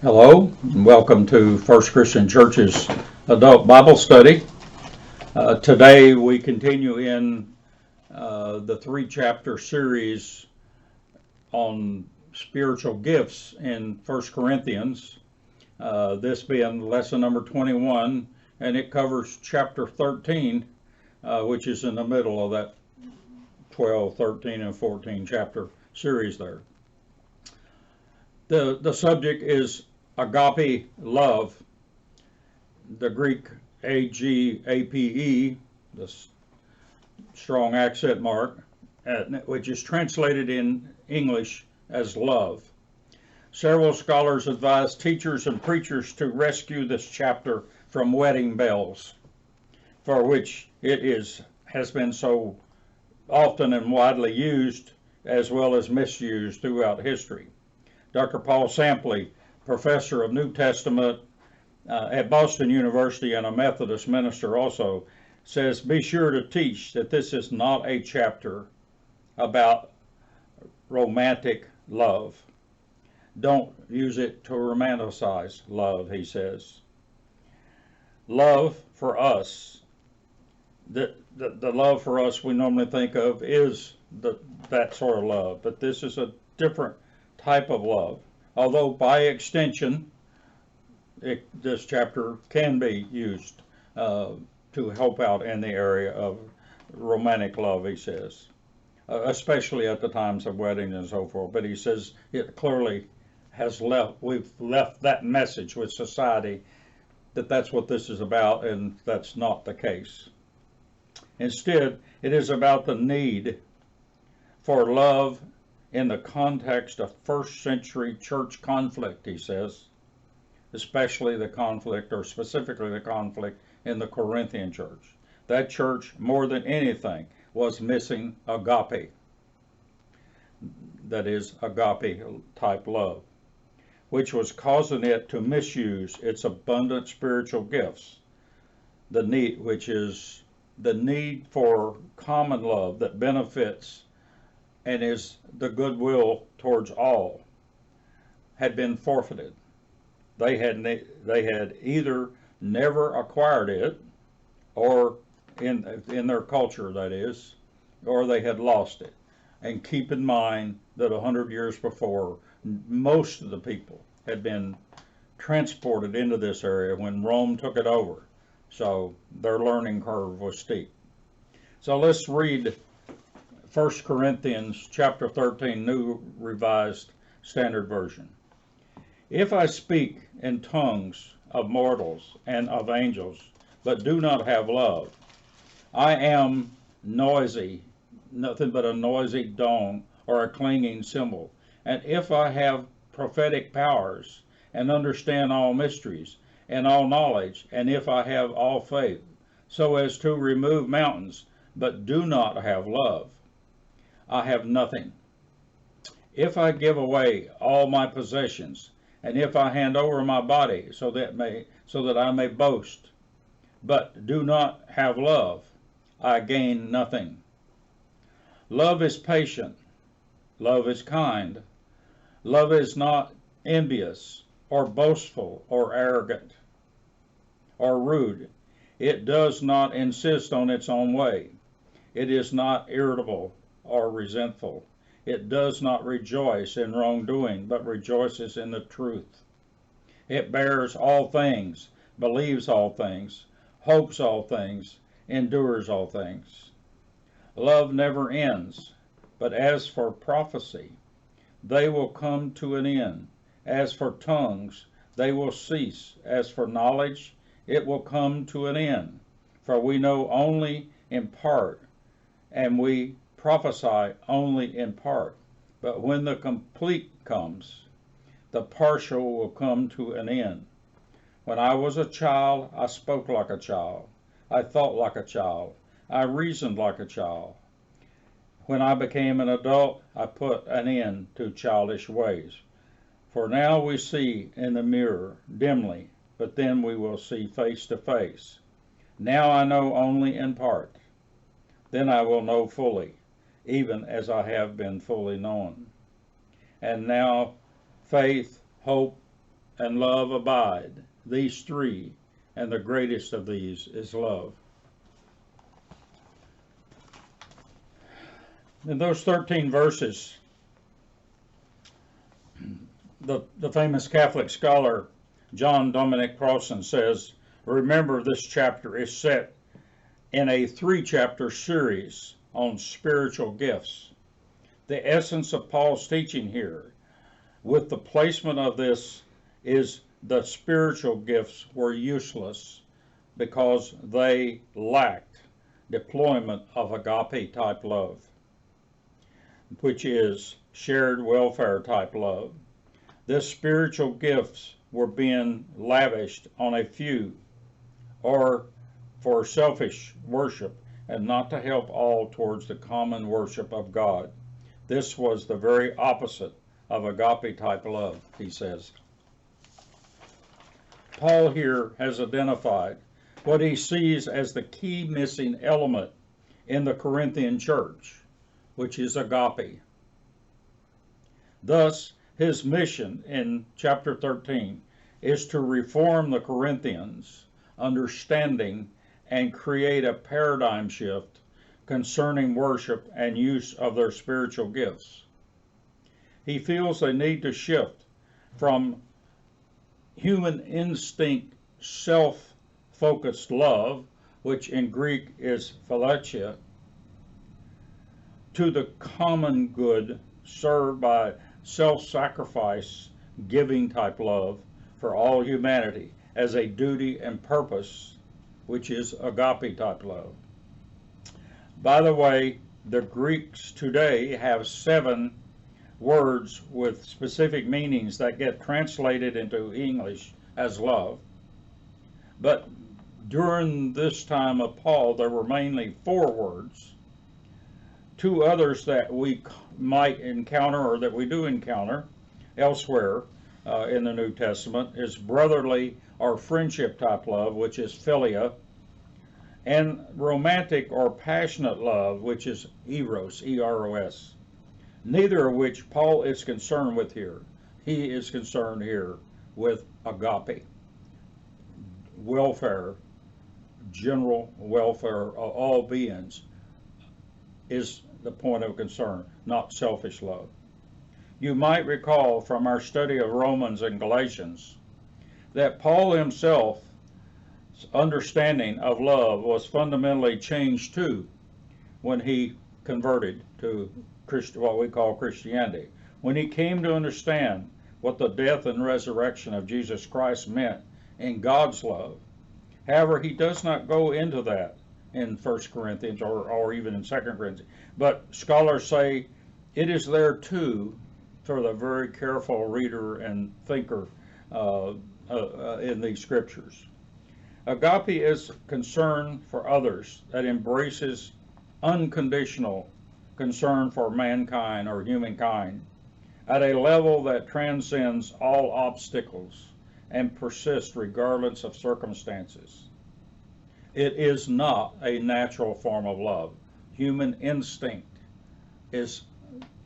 Hello, and welcome to First Christian Church's Adult Bible Study. Today we continue in the three-chapter series on spiritual gifts in First Corinthians, this being lesson number 21, and it covers chapter 13, which is in the middle of that 12, 13, and 14 chapter series there. The subject is agape love, the Greek agape, the strong accent mark, which is translated in English as love. Several scholars advise teachers and preachers to rescue this chapter from wedding bells, for which has been so often and widely used as well as misused throughout history. Dr. Paul Sampley, professor of New Testament at Boston University and a Methodist minister also, says, be sure to teach that this is not a chapter about romantic love. Don't use it to romanticize love, he says. Love for us, the love for us we normally think of is that sort of love, but this is a different type of love. Although by extension, this chapter can be used to help out in the area of romantic love, he says, especially at the times of weddings and so forth. But he says it clearly we've left that message with society that that's what this is about, and that's not the case. Instead, it is about the need for love in the context of first century church conflict, he says, especially the conflict, or specifically the conflict in the Corinthian church. That church, more than anything, was missing agape. That is, agape type love, which was causing it to misuse its abundant spiritual gifts. Which is the need for common love that benefits and is the goodwill towards all, had been forfeited. They had either never acquired it, or in their culture, that is, or they had lost it. And keep in mind that 100 years before, most of the people had been transported into this area when Rome took it over. So their learning curve was steep. So let's read 1 Corinthians chapter 13, New Revised Standard Version. If I speak in tongues of mortals and of angels, but do not have love, I am noisy, nothing but a noisy gong or a clanging cymbal. And if I have prophetic powers and understand all mysteries and all knowledge, and if I have all faith, so as to remove mountains, but do not have love, I have nothing. If I give away all my possessions, and if I hand over my body so that I may boast, but do not have love, I gain nothing. Love is patient. Love is kind. Love is not envious or boastful or arrogant or rude. It does not insist on its own way. It is not irritable or resentful. It does not rejoice in wrongdoing, but rejoices in the truth. It bears all things, believes all things, hopes all things, endures all things. Love never ends, but as for prophecy, they will come to an end. As for tongues, they will cease. As for knowledge, it will come to an end. For we know only in part, and we prophesy only in part. But when the complete comes, the partial will come to an end. When I was a child, I spoke like a child. I thought like a child. I reasoned like a child. When I became an adult, I put an end to childish ways. For now we see in the mirror dimly, but then we will see face to face. Now I know only in part. Then I will know fully, even as I have been fully known. And now faith, hope, and love abide, these three, and the greatest of these is love. In those 13 verses, the famous Catholic scholar John Dominic Crossan says, remember, this chapter is set in a 3-chapter series on spiritual gifts. The essence of Paul's teaching here, with the placement of this, is the spiritual gifts were useless because they lacked deployment of agape type love, which is shared welfare type love. This spiritual gifts were being lavished on a few, or for selfish worship, and not to help all towards the common worship of God. This was the very opposite of agape type love, he says. Paul here has identified what he sees as the key missing element in the Corinthian church, which is agape. Thus, his mission in chapter 13 is to reform the Corinthians' understanding and create a paradigm shift concerning worship and use of their spiritual gifts. He feels they need to shift from human instinct, self-focused love, which in Greek is phileia, to the common good served by self-sacrifice, giving type love for all humanity as a duty and purpose, which is agape type love. By the way, the Greeks today have 7 words with specific meanings that get translated into English as love. But during this time of Paul, there were mainly 4 words. 2 others that we might encounter, or that we do encounter elsewhere in the New Testament, is brotherly or friendship type love, which is philia, and romantic or passionate love, which is eros, E-R-O-S. Neither of which Paul is concerned with here. He is concerned here with agape, welfare, general welfare of all beings is the point of concern, not selfish love. You might recall from our study of Romans and Galatians that Paul himself's understanding of love was fundamentally changed too when he converted to what we call Christianity. When he came to understand what the death and resurrection of Jesus Christ meant in God's love. However, he does not go into that in 1 Corinthians or even in 2 Corinthians. But scholars say it is there too for the very careful reader and thinker in these scriptures. Agape is concern for others that embraces unconditional concern for mankind or humankind at a level that transcends all obstacles and persists regardless of circumstances. It is not a natural form of love. Human instinct is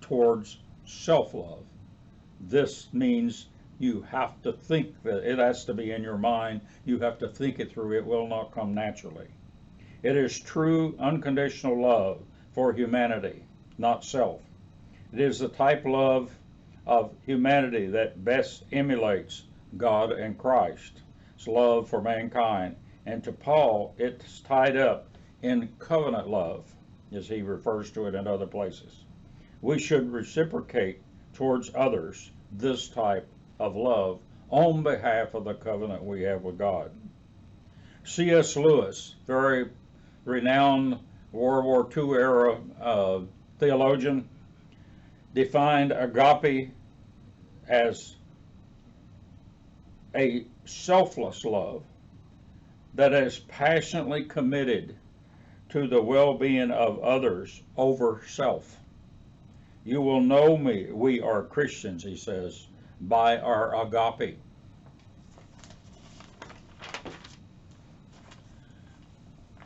towards self-love. This means you have to think that it has to be in your mind. You have to think it through. It will not come naturally. It is true unconditional love for humanity, not self. It is the type love of humanity that best emulates God and Christ. It's love for mankind. And to Paul, it's tied up in covenant love, as he refers to it in other places. We should reciprocate towards others this type of love on behalf of the covenant we have with God. C.S. Lewis, very renowned World War II era theologian, defined agape as a selfless love that is passionately committed to the well-being of others over self. You will know me, we are Christians, he says, by our agape.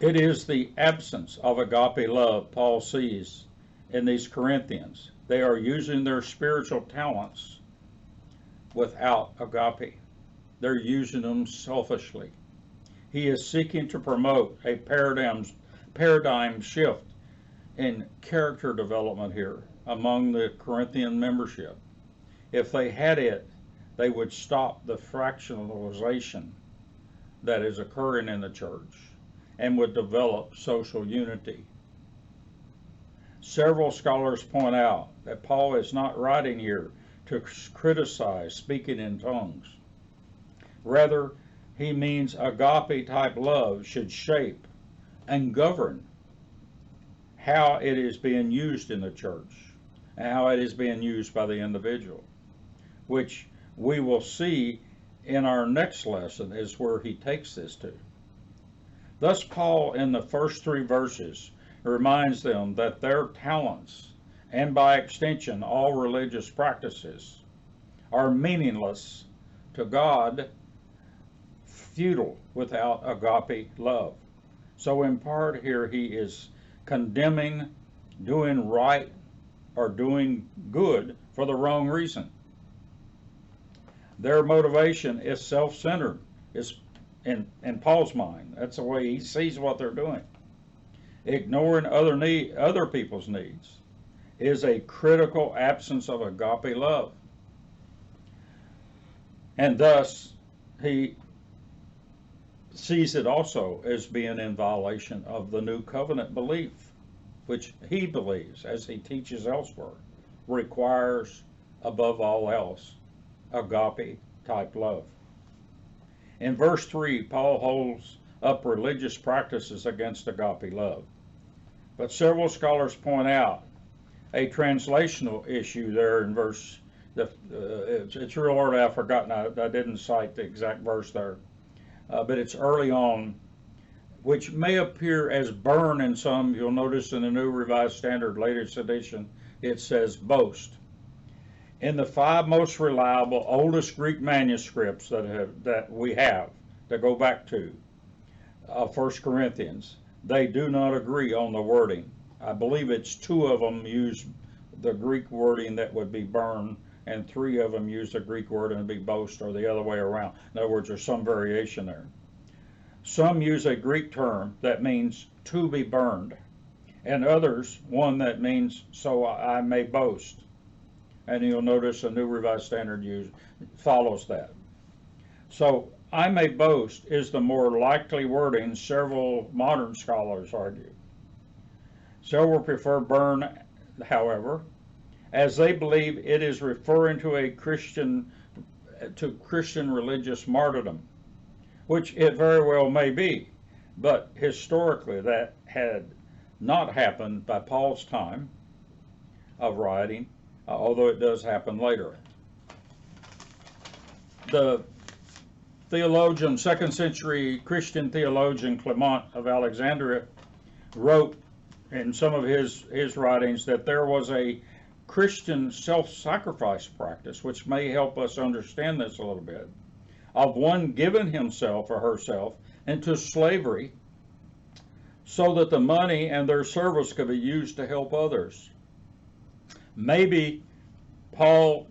It is the absence of agape love Paul sees in these Corinthians. They are using their spiritual talents without agape. They're using them selfishly. He is seeking to promote a paradigm shift in character development here among the Corinthian membership. If they had it, they would stop the fractionalization that is occurring in the church and would develop social unity. Several scholars point out that Paul is not writing here to criticize speaking in tongues. Rather, he means agape type love should shape and govern how it is being used in the church and how it is being used by the individual, which we will see in our next lesson is where he takes this to. Thus, Paul, in the first 3 verses, reminds them that their talents, and by extension all religious practices, are meaningless to God, futile without agape love. So in part here he is condemning doing right or doing good for the wrong reason. Their motivation is self-centered, is in Paul's mind. That's the way he sees what they're doing. Ignoring other people's needs is a critical absence of agape love. And thus, he sees it also as being in violation of the new covenant belief, which he believes, as he teaches elsewhere, requires, above all else, agape type love. In verse 3, Paul holds up religious practices against agape love. But several scholars point out a translational issue there in verse, it's real early, I've forgotten, I didn't cite the exact verse there, but it's early on, which may appear as burn in some. You'll notice in the New Revised Standard latest edition, it says boast. In the 5 most reliable, oldest Greek manuscripts that we have, that go back to 1 Corinthians, they do not agree on the wording. I believe it's 2 of them use the Greek wording that would be burn, and 3 of them use the Greek word and be boast, or the other way around. In other words, there's some variation there. Some use a Greek term that means to be burned, and others one that means so I may boast. And you'll notice a New Revised Standard follows that. So I may boast is the more likely wording, several modern scholars argue. Several prefer burn, however, as they believe it is referring to Christian religious martyrdom, which it very well may be, but historically that had not happened by Paul's time of writing, although it does happen later. The theologian, 2nd century Christian theologian Clement of Alexandria wrote in some of his writings that there was a Christian self-sacrifice practice, which may help us understand this a little bit, of one giving himself or herself into slavery so that the money and their service could be used to help others. Maybe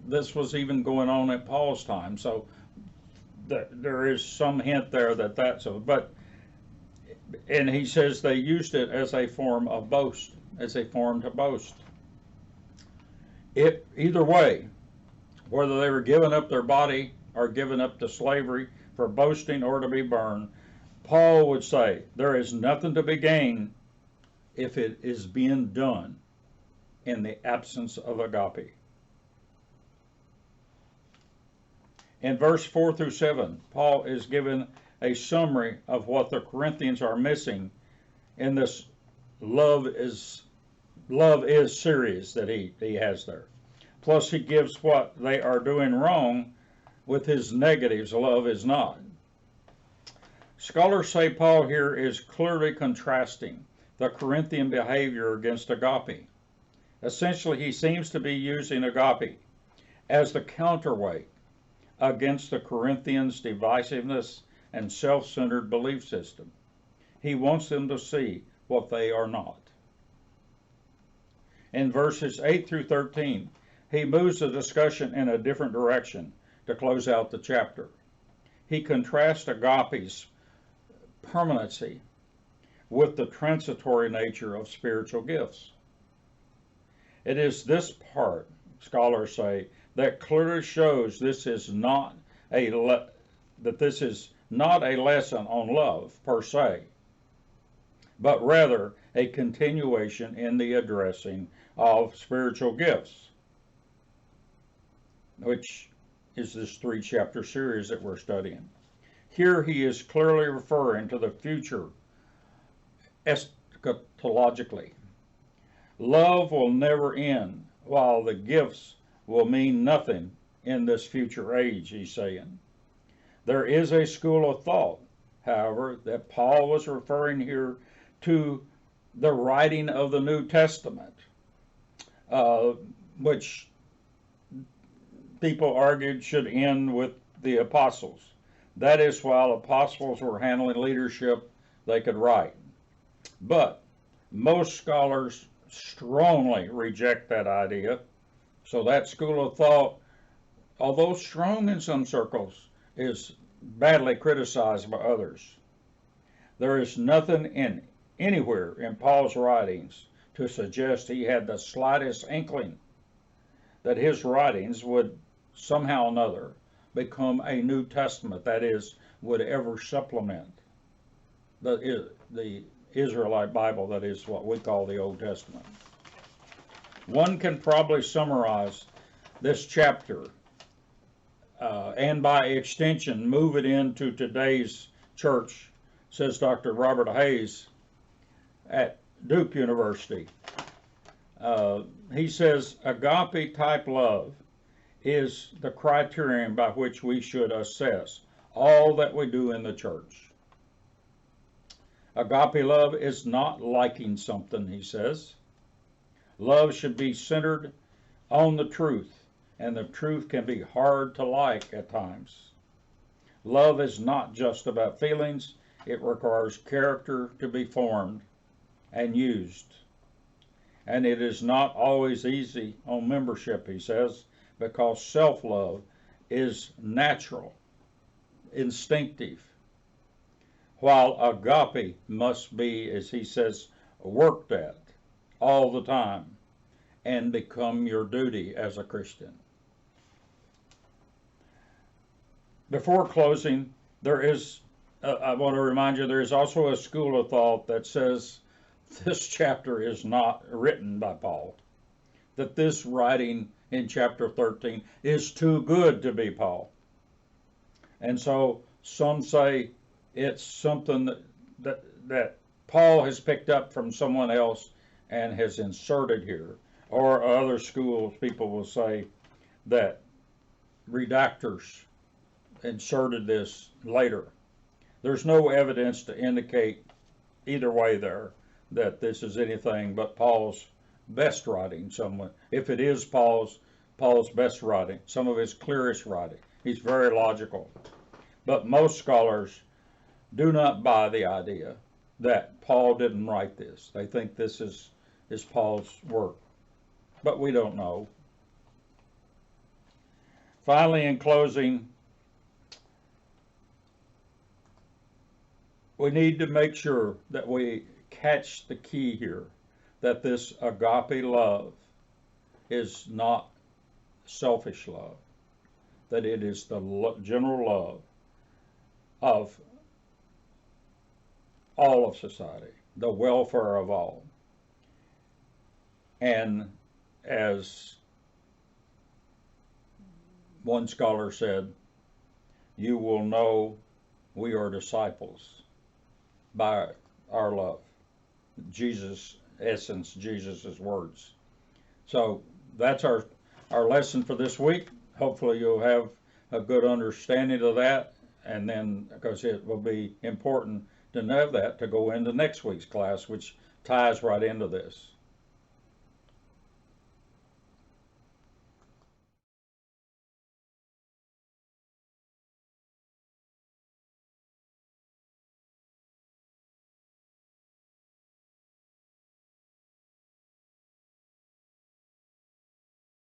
this was even going on at Paul's time, so there is some hint there and he says they used it as a form of boast, as a form to boast. Either way, whether they were giving up their body or giving up to slavery for boasting or to be burned, Paul would say there is nothing to be gained if it is being done in the absence of agape. In verse 4 through 7, Paul is given a summary of what the Corinthians are missing in this love is series that he has there. Plus he gives what they are doing wrong with his negatives. Love is not. Scholars say Paul here is clearly contrasting the Corinthian behavior against agape. Essentially, he seems to be using agape as the counterweight against the Corinthians' divisiveness and self-centered belief system. He wants them to see what they are not. In verses 8 through 13, he moves the discussion in a different direction to close out the chapter. he contrasts agape's permanency with the transitory nature of spiritual gifts. It is this part, scholars say, that clearly shows this is not that this is not a lesson on love per se, but rather a continuation in the addressing of spiritual gifts, which is this 3-chapter series that we're studying. Here he is clearly referring to the future eschatologically. Love will never end, while the gifts will mean nothing in this future age, he's saying. There is a school of thought, however, that Paul was referring here to the writing of the New Testament, which people argued should end with the apostles. That is, while apostles were handling leadership, they could write. But most scholars strongly reject that idea. So that school of thought, although strong in some circles, is badly criticized by others. There is nothing anywhere in Paul's writings to suggest he had the slightest inkling that his writings would somehow or another become a New Testament, that is, would ever supplement the Israelite Bible, that is what we call the Old Testament. One can probably summarize this chapter and by extension move it into today's church, says Dr. Robert Hayes at Duke University. He says agape type love is the criterion by which we should assess all that we do in the church. Agape love is not liking something, he says. Love should be centered on the truth, and the truth can be hard to like at times. Love is not just about feelings, it requires character to be formed and used. And it is not always easy on membership, he says, because self-love is natural, instinctive, while agape must be, as he says, worked at all the time and become your duty as a Christian. Before closing, I want to remind you, there is also a school of thought that says this chapter is not written by Paul, that this writing in chapter 13 is too good to be Paul. And so some say it's something that Paul has picked up from someone else and has inserted here. Or other schools, people will say that redactors inserted this later. There's no evidence to indicate either way there that this is anything but Paul's best writing. If it is Paul's best writing, some of his clearest writing. He's very logical. But most scholars do not buy the idea that Paul didn't write this. They think this is Paul's work. But we don't know. Finally, in closing, we need to make sure that we catch the key here, that this agape love is not selfish love, that it is the general love of all of society, the welfare of all. And as one scholar said, you will know we are disciples by our love. Jesus' essence, Jesus' words. So that's our lesson for this week. Hopefully you'll have a good understanding of that, and then because it will be important to know that to go into next week's class, which ties right into this.